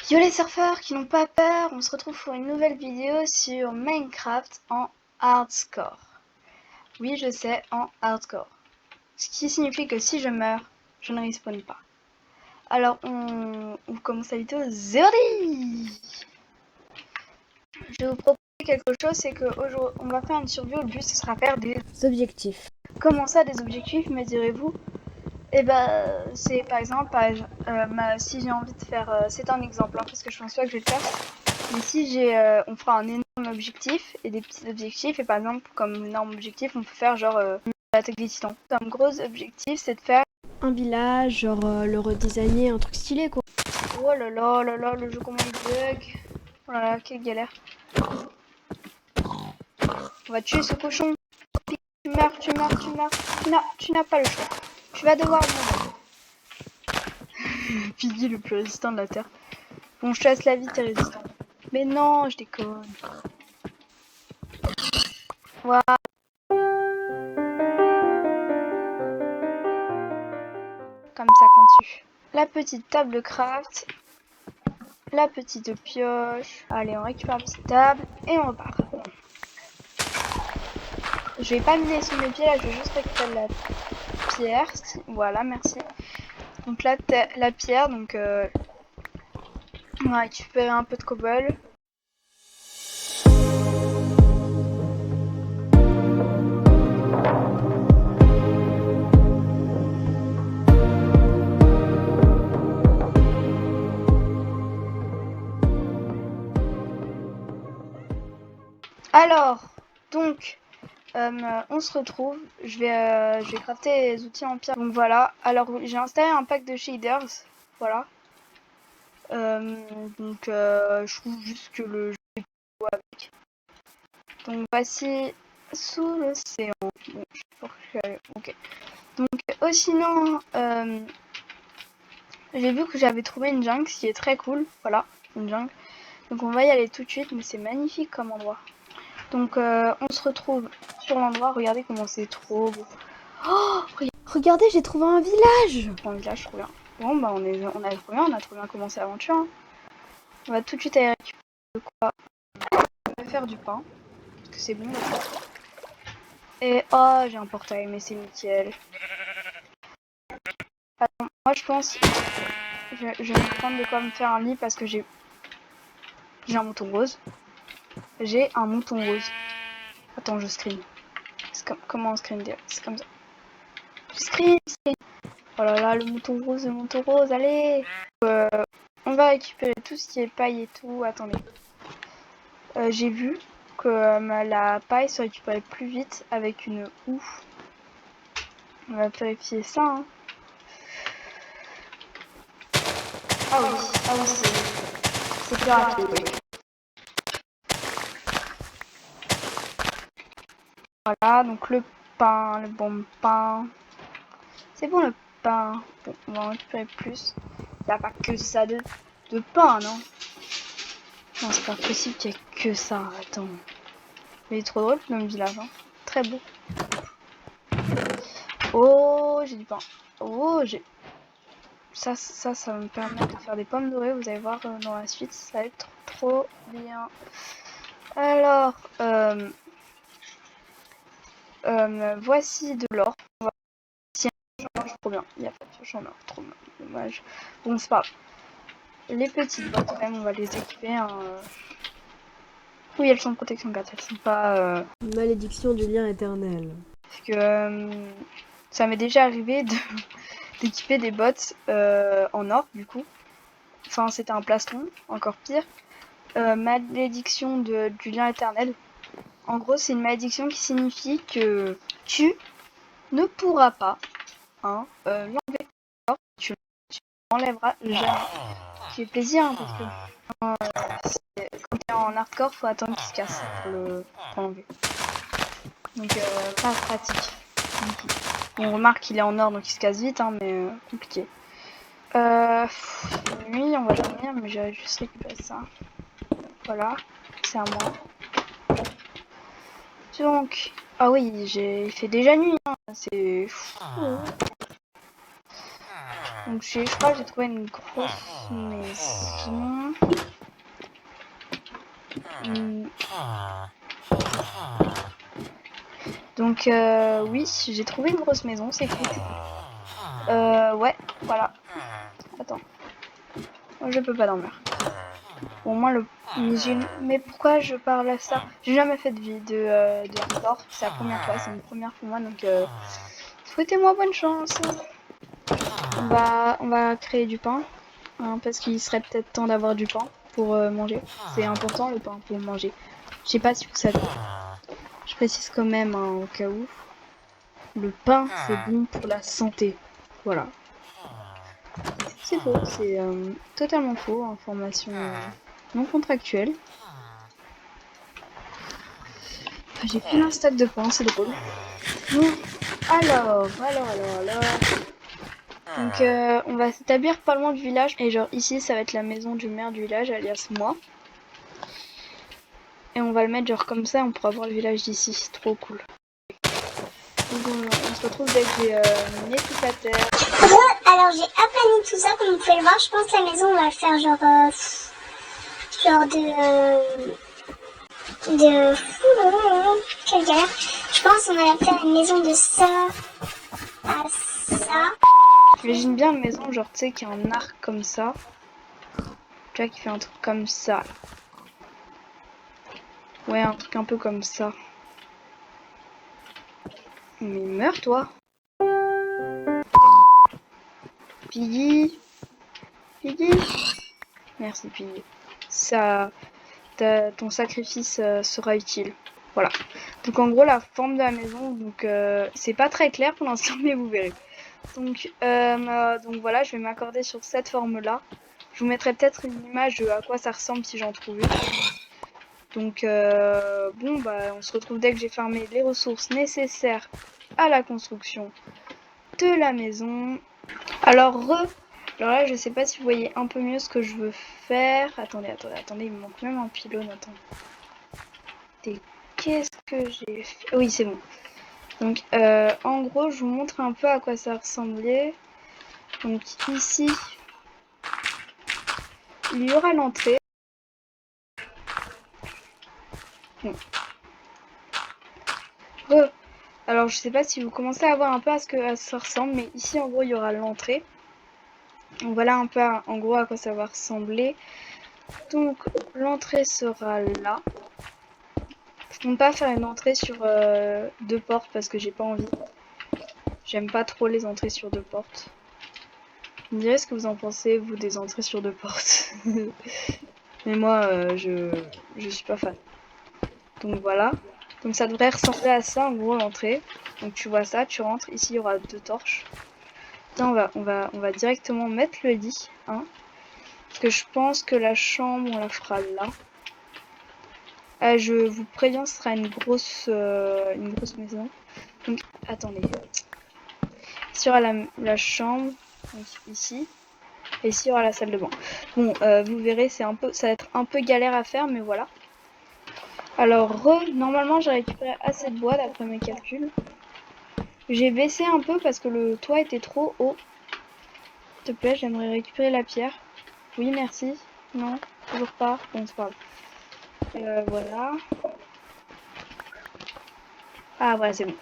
Yo les surfeurs qui n'ont pas peur, on se retrouve pour une nouvelle vidéo sur Minecraft en hardcore. Oui, je sais, en hardcore. Ce qui signifie que si je meurs, je ne respawn pas. Alors on commence la vidéo Zerdi. Je vais vous proposer quelque chose, c'est qu'aujourd'hui on va faire une survie. Le but ce sera faire des objectifs. Comment ça des objectifs, me direz-vous? Et c'est par exemple, si j'ai envie de faire, c'est un exemple, parce que je pense pas que je vais le faire. Mais si on fera un énorme objectif et des petits objectifs, et par exemple, comme énorme objectif, on peut faire genre l'attaque des titans. Un gros objectif, c'est de faire un village, genre le redesigner, un truc stylé quoi. Oh là là là là, le jeu comment il bug. Oh là là, quelle galère. On va tuer ce cochon. Tu meurs, tu meurs, tu meurs. Tu n'as pas le choix. Tu vas devoir mourir. Piggy le plus résistant de la terre. Bon, je te laisse la vie, t'es résistant. Mais non, je déconne. Voilà. Comme ça qu'on tue. La petite table de craft. La petite pioche. Allez, on récupère la petite table et on repart. Je vais pas miner sur mes pieds là, je vais juste récupérer la pierre. Voilà, merci. Donc là, la pierre, donc on va récupérer un peu de cobble. Alors, donc, on se retrouve. Je vais crafter les outils en pierre. Donc voilà. Alors, j'ai installé un pack de shaders. Voilà. Je trouve juste que le jeu est beau avec. Donc voici sous l'océan. Bon, je sais pas que ok. Donc, sinon, j'ai vu que j'avais trouvé une jungle, ce qui est très cool. Voilà, une jungle. Donc on va y aller tout de suite, mais c'est magnifique comme endroit. Donc on se retrouve sur l'endroit. Regardez comment c'est trop beau. Oh, regardez, j'ai trouvé un village. Un village, trop bien. Bon bah on a trop bien commencé l'aventure. Hein. On va tout de suite aller récupérer de quoi. On va faire du pain, parce que c'est bon. Et oh, j'ai un portail, mais c'est nickel. Attends, moi je pense, je vais me prendre de quoi me faire un lit parce que j'ai un mouton rose. J'ai un mouton rose. Attends, je screen. Comment on screen dire? C'est comme ça. Screen. Oh là là, le mouton rose, allez. On va récupérer tout ce qui est paille et tout. Attendez. J'ai vu que la paille se récupérait plus vite avec une houe. On va vérifier ça. Hein. Ah oui, c'est plus rapide. Oui. Voilà, donc le pain, le bon pain. C'est bon le pain. Bon, on va en récupérer plus. Il n'y a pas que ça de pain, non? Non, c'est pas possible qu'il y ait que ça. Attends. Mais il est trop drôle le même village. Hein. Très beau. Oh, j'ai du pain. Oh, j'ai... Ça va me permettre de faire des pommes dorées. Vous allez voir dans la suite. Ça va être trop bien. Alors, voici de l'or. Trop bien. Il n'y a pas de pioche en or. Trop dommage. Bon, c'est pas grave. Les petites bottes, quand même, on va les équiper. Hein. Oui, elles sont de protection 4. Elles sont pas... Malédiction du lien éternel. Parce que ça m'est déjà arrivé d'équiper des bottes en or, du coup. Enfin, c'était un plastron, encore pire. Malédiction du lien éternel. En gros, c'est une malédiction qui signifie que tu ne pourras pas l'enlever. Tu l'enlèveras jamais. Qui fait plaisir, hein, parce que quand t'es en hardcore, faut attendre qu'il se casse pour l'enlever. Donc, pas pratique. On remarque qu'il est en or, donc il se casse vite, hein, mais compliqué. Nuit, on va dormir, mais j'ai juste récupéré ça. Voilà, c'est à moi. Donc, ah oui, il fait déjà nuit, hein, c'est fou. Donc je crois que j'ai trouvé une grosse maison. Donc oui, j'ai trouvé une grosse maison, c'est cool. Ouais, voilà. Attends. Oh, je peux pas dormir. Bon, moi, mais pourquoi je parle à ça? J'ai jamais fait de vie de hardcore. C'est la première fois, c'est une première pour moi, donc souhaitez-moi bonne chance. On va créer du pain, hein, parce qu'il serait peut-être temps d'avoir du pain pour manger. C'est important le pain pour manger. Je sais pas si vous savez. Je précise quand même, hein, au cas où. Le pain, c'est bon pour la santé. Voilà. C'est faux, c'est totalement faux, information non contractuelle. J'ai plein un stack de pain, c'est drôle. Bon, alors. Donc on va s'établir pas loin du village. Et genre ici, ça va être la maison du maire du village, alias moi. Et on va le mettre genre comme ça, on pourra voir le village d'ici, c'est trop cool. Donc on se retrouve dès que j'ai miné toute la terre. Alors j'ai aplani tout ça, comme vous pouvez le voir. Je pense que la maison on va le faire genre quelle galère. Je pense qu'on va faire une maison de ça à ça. J'imagine bien une maison genre tu sais qui a un arc comme ça. Tu vois qui fait un truc comme ça. Ouais, un truc un peu comme ça. Mais meurs toi. Piggy. Piggy. Merci Piggy. Ça, ton sacrifice sera utile. Voilà. Donc en gros la forme de la maison, donc c'est pas très clair pour l'instant mais vous verrez. Donc voilà, je vais m'accorder sur cette forme là. Je vous mettrai peut-être une image à quoi ça ressemble si j'en trouve une. Donc bon bah on se retrouve dès que j'ai farmé les ressources nécessaires à la construction de la maison. Alors là je sais pas si vous voyez un peu mieux ce que je veux faire. Attendez, il me manque même un pylône, attends. Qu'est-ce que j'ai fait? Oui, c'est bon. Donc en gros je vous montre un peu à quoi ça ressemblait. Donc ici il y aura l'entrée. Bon. Alors je sais pas si vous commencez à voir un peu à ce que ça ressemble, mais ici en gros il y aura l'entrée. Donc voilà un peu en gros à quoi ça va ressembler. Donc l'entrée sera là. Je compte pas faire une entrée sur deux portes parce que j'ai pas envie. J'aime pas trop les entrées sur deux portes. Vous me direz ce que vous en pensez, vous, des entrées sur deux portes. Mais moi je suis pas fan. Donc voilà. Donc ça devrait ressembler à ça en gros l'entrée. Donc tu vois ça, tu rentres, ici il y aura deux torches. Là, on va directement mettre le lit, hein, parce que je pense que la chambre on la fera là. Je vous préviens, ce sera une grosse maison. Donc attendez. Ici il y aura la chambre, donc ici, et ici il y aura la salle de bain. Bon, vous verrez, ça va être un peu galère à faire, mais voilà. Alors normalement j'ai récupéré assez de bois d'après mes calculs. J'ai baissé un peu parce que le toit était trop haut. S'il te plaît, j'aimerais récupérer la pierre. Oui, merci. Non, toujours pas. Bon, c'est pas grave. Voilà. Ah, voilà, c'est bon.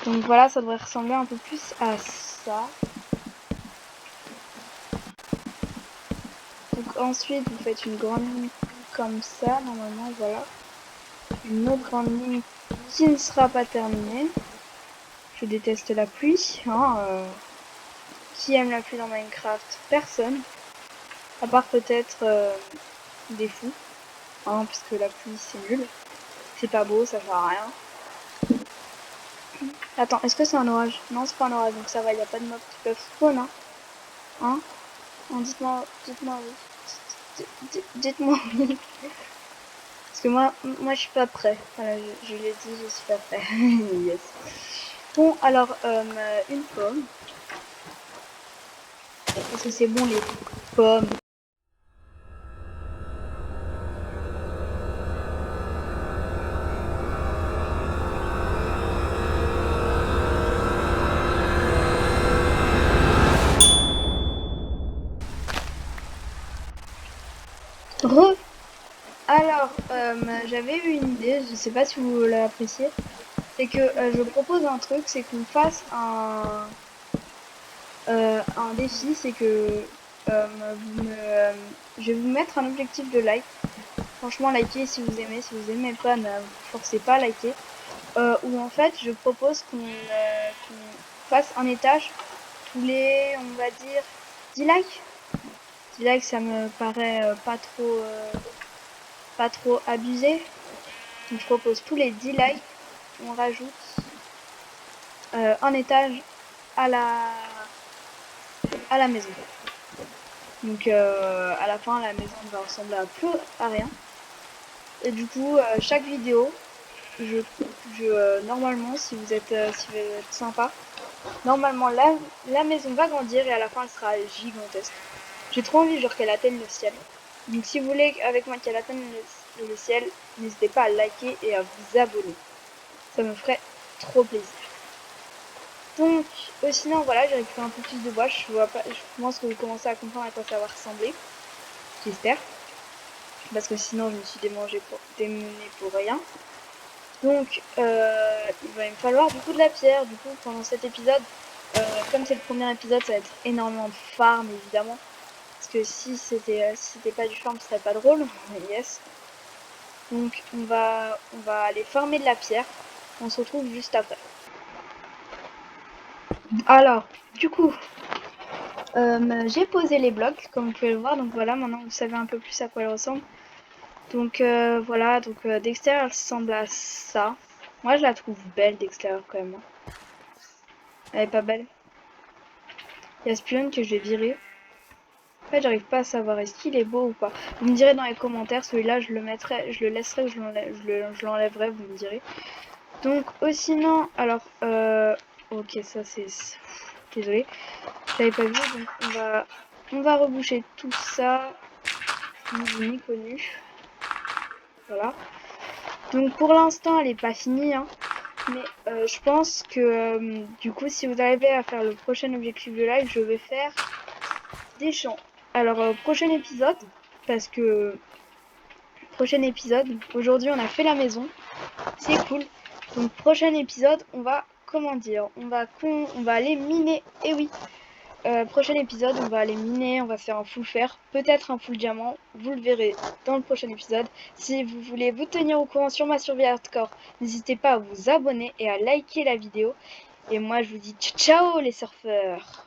Donc voilà, ça devrait ressembler un peu plus à ça. Donc ensuite, vous faites une grande ligne comme ça, normalement, voilà. Une autre grande ligne qui ne sera pas terminée. Je déteste la pluie. Hein, qui aime la pluie dans Minecraft? Personne. À part peut-être des fous. Hein, parce que la pluie, c'est nul. C'est pas beau, ça sert à rien. Attends, est-ce que c'est un orage? Non, c'est pas un orage, donc ça va, il n'y a pas de mobs qui peuvent spawn, hein. Hein? Dites-moi oui. Dites-moi oui. Parce que moi je suis pas prêt. Voilà, je l'ai dit, je suis pas prêt. Yes. Bon, alors, une pomme. Parce que c'est bon les pommes. Alors, j'avais eu une idée, je sais pas si vous l'appréciez. C'est que je propose un truc, c'est qu'on fasse un défi, c'est que je vais vous mettre un objectif de like. Franchement, likez si vous aimez pas, ne vous forcez pas à liker. Où en fait, je propose qu'on fasse un étage tous les, on va dire, 10 likes. 10 likes, ça me paraît pas trop abusé. Donc je propose tous les 10 likes, on rajoute un étage à la maison. Donc à la fin, la maison va ressembler à plus à rien. Et du coup, chaque vidéo, normalement, si vous êtes sympa, normalement la maison va grandir et à la fin, elle sera gigantesque. J'ai trop envie, genre qu'elle atteigne le ciel. Donc si vous voulez avec moi qu'elle atteigne le ciel, n'hésitez pas à liker et à vous abonner. Ça me ferait trop plaisir. Donc, sinon, voilà, j'ai récupéré un peu plus de bois. Je pense que vous commencez à comprendre à quoi ça va ressembler. J'espère. Parce que sinon, je me suis démenée pour rien. Donc, il va me falloir du coup de la pierre. Du coup, pendant cet épisode, comme c'est le premier épisode, ça va être énormément de farm, évidemment. Parce que si c'était pas du farm, ce serait pas drôle. Yes. Donc, on va aller farmer de la pierre. On se retrouve juste après. Alors, du coup, j'ai posé les blocs, comme vous pouvez le voir. Donc voilà, maintenant vous savez un peu plus à quoi elle ressemble. Donc voilà, donc d'extérieur elle ressemble à ça. Moi je la trouve belle d'extérieur quand même. Elle est pas belle. Il y a Spion que je vais virer. En fait j'arrive pas à savoir est-ce qu'il est beau ou pas. Vous me direz dans les commentaires, celui-là je le mettrai, je le laisserai ou je l'enlèverai, vous me direz. Donc sinon, alors ok ça c'est... Désolé, j'avais pas vu, donc on va reboucher tout ça. Ni connu. Voilà. Donc pour l'instant elle est pas finie hein. Mais je pense que du coup si vous arrivez à faire le prochain objectif de live, je vais faire des champs. Alors prochain épisode, parce que prochain épisode, aujourd'hui on a fait la maison, c'est cool. Donc prochain épisode, on va comment dire, on va aller miner. Et oui, prochain épisode, on va aller miner, on va faire un full fer, peut-être un full diamant, vous le verrez dans le prochain épisode. Si vous voulez vous tenir au courant sur ma survie hardcore, n'hésitez pas à vous abonner et à liker la vidéo. Et moi je vous dis ciao les surfeurs.